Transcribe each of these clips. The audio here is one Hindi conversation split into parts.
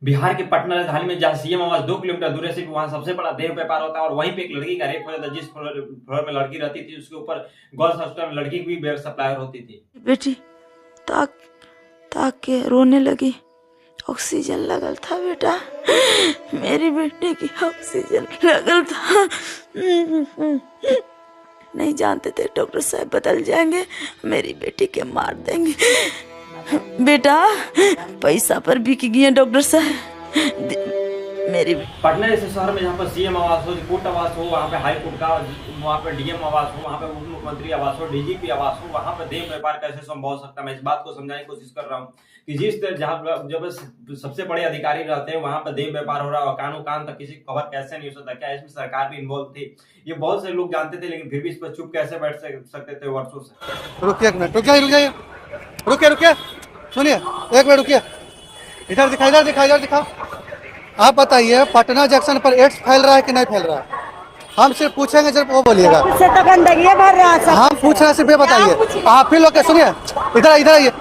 बिहार के पटना राजधानी में जहाँ सीएम आवास 2 किलोमीटर दूर से वहां सबसे बड़ा देह व्यापार होता है और वहीं पे एक लड़की का रेप हो जाता है। जिस फ्लोर में लड़की रहती थी उसके ऊपर गर्ल्स हॉस्टल में लड़की की भी सप्लायर होती थी। बेटी ताक ताक के रोने लगी। ऑक्सीजन लगल था बेटा, मेरी बेटी की ऑक्सीजन लगल था। नहीं जानते थे डॉक्टर साहब बदल जाएंगे, मेरी बेटी के मार देंगे। बेटा पैसा पर बिक गए डॉक्टर साहब। मेरी पटना जैसे शहर में जहाँ पर सीएम आवास हो, कोर्ट आवास हो, वहाँ पे हाई कोर्ट का, वहाँ पे डीएम आवास हो, वहाँ पे उप मुख्यमंत्री आवास हो, डीजीपी आवास हो, वहाँ पे देह व्यापार कैसे संभव हो सकता है। मैं इस बात को समझाने की कोशिश कर रहा हूँ कि जिस तरह जहाँ जब सबसे बड़े अधिकारी रहते हैं वहाँ पे देह व्यापार हो रहा है, कानों कान तक किसी खबर कैसे नहीं हो सकता। क्या इसमें सरकार भी इन्वॉल्व थी? ये बहुत से लोग जानते थे, लेकिन फिर भी इस पर चुप कैसे बैठ सकते थे वर्षों से। रुकिए एक मिनट, रुकिए रुकिए, सुनिए एक मिनट रुकिए। इधर दिखाओ। आप बताइए पटना जंक्शन पर एड्स फैल रहा है कि नहीं फैल रहा है? हम सिर्फ पूछेंगे, सिर्फ वो बोलिएगा। से तो गंदगी भर रहा है। हम पूछ रहे हैं, सिर्फ ये बताइए। आप ही लोग के सुनिए, इधर आइए।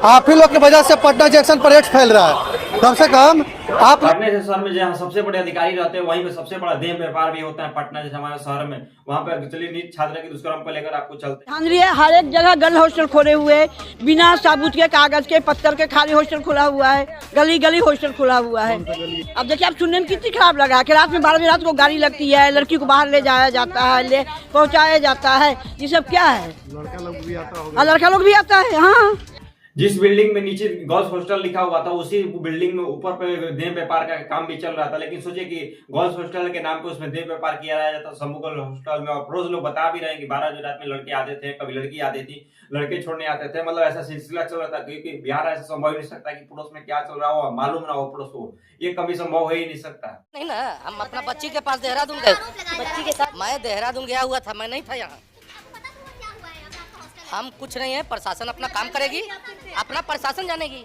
आप ही लोग की वजह से पटना जंक्शन पर एड्स फैल रहा है। कम से कम आप पटना जैसे शहर में जहाँ सबसे बड़े अधिकारी रहते हैं वहीं पे सबसे बड़ा देह व्यापार भी होता है। पटना जैसे हमारे शहर में, वहाँ पे चलिए नीट छात्रा के दुष्कर्म को लेकर आपको चलते हर एक जगह गर्ल हॉस्टल खोले हुए, बिना साबुत के, कागज के, पत्थर के खाली हॉस्टल खुला हुआ है। गली गली हॉस्टल खुला हुआ है। अब देखिए, आप सुनने में कितनी खराब लगा कि रात में 12 बजे रात को गाड़ी लगती है, लड़की को बाहर ले जाया जाता है, ले पहुँचाया जाता है। ये सब क्या है? लड़का लोग भी आता है। हाँ, जिस बिल्डिंग में नीचे गर्ल्स हॉस्टल लिखा हुआ था उसी बिल्डिंग में ऊपर पे देह व्यापार का काम भी चल रहा था। लेकिन सोचिए कि गर्ल्स हॉस्टल के नाम पे उसमें देह व्यापार किया जाता था शंभू गर्ल्स हॉस्टल में। और रोज लोग बता भी रहे हैं कि 12 बजे रात में लड़के आते थे, कभी लड़की आती थी, लड़के छोड़ने आते थे। मतलब ऐसा सिलसिला चल रहा था, क्योंकि बिहार ऐसा संभव ही नहीं सकता कि पड़ोस में क्या चल रहा हो मालूम ना हो पड़ोस को। ये कभी संभव हो ही नहीं सकता। नहीं ना, हम अपना बच्ची के पास देहरादून गए, बच्ची के साथ मैं देहरादून गया हुआ था, मैं नहीं था यहाँ। हम कुछ नहीं है, प्रशासन अपना काम करेगी, अपना प्रशासन जानेगी।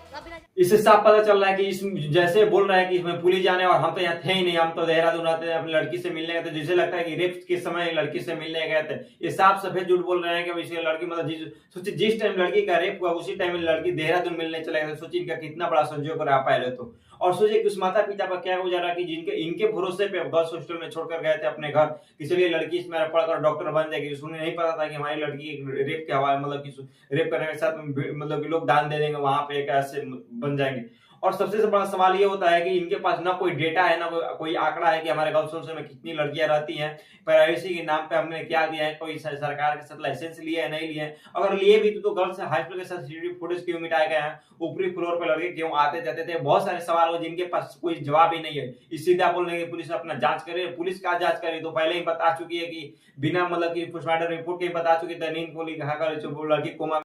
इससे साफ पता चल रहा है कि इस जैसे बोल रहा है कि इसमें पुलिस जाने, और हम तो यहाँ थे ही नहीं, हम तो देहरादून रहते हैं, अपनी लड़की से मिलने गए थे। जिसे लगता है कि रेप के समय लड़की से मिलने गए थे। ये साफ सफेद झूठ बोल रहे हैं कि इसकी लड़की, मतलब सोचिए जिस टाइम लड़की का रेप हुआ उसी टाइम लड़की देहरादून मिलने चले गए। सोचिए इनका कितना बड़ा संजोग रहा पहले तो। और सोचिए कि उस माता पिता पर क्या गुजारा कि जिनके इनके भरोसे पे गर्ल्स हॉस्टल में छोड़कर गए थे अपने घर, इसलिए लड़की इसमें पढ़कर डॉक्टर बन जाएगी। उन्हें नहीं पता था कि हमारी लड़की रेप के हवाले, मतलब कि रेप करने के साथ मतलब कि लोग दान दे देंगे, वहां पे कैसे बन जाएंगे। और सबसे बड़ा सवाल ये होता है कि इनके पास ना कोई डेटा है, ना कोई आंकड़ा है कि हमारे गर्ल्स हॉस्टल में कितनी लड़कियां रहती हैं। प्राइवेसी के नाम पे हमने क्या दिया है, कोई सरकार के साथ लाइसेंस लिया है, नहीं लिया है। अगर लिए भी तो गर्ल्स हॉस्टल के साथ सीसीटीवी फुटेज क्यों मिटाए गए हैं? ऊपरी फ्लोर पे लड़के क्यों आते जाते थे? बहुत सारे सवाल हो जिनके पास कोई जवाब ही नहीं है। इस सीधा बोलने की पुलिस अपना जांच करे। पुलिस का जांच करे तो पहले ही बता चुकी है कि बिना मतलब की पोस्टमार्टम रिपोर्ट के बता चुकी है, नींद गोली खाकर लड़की कोमा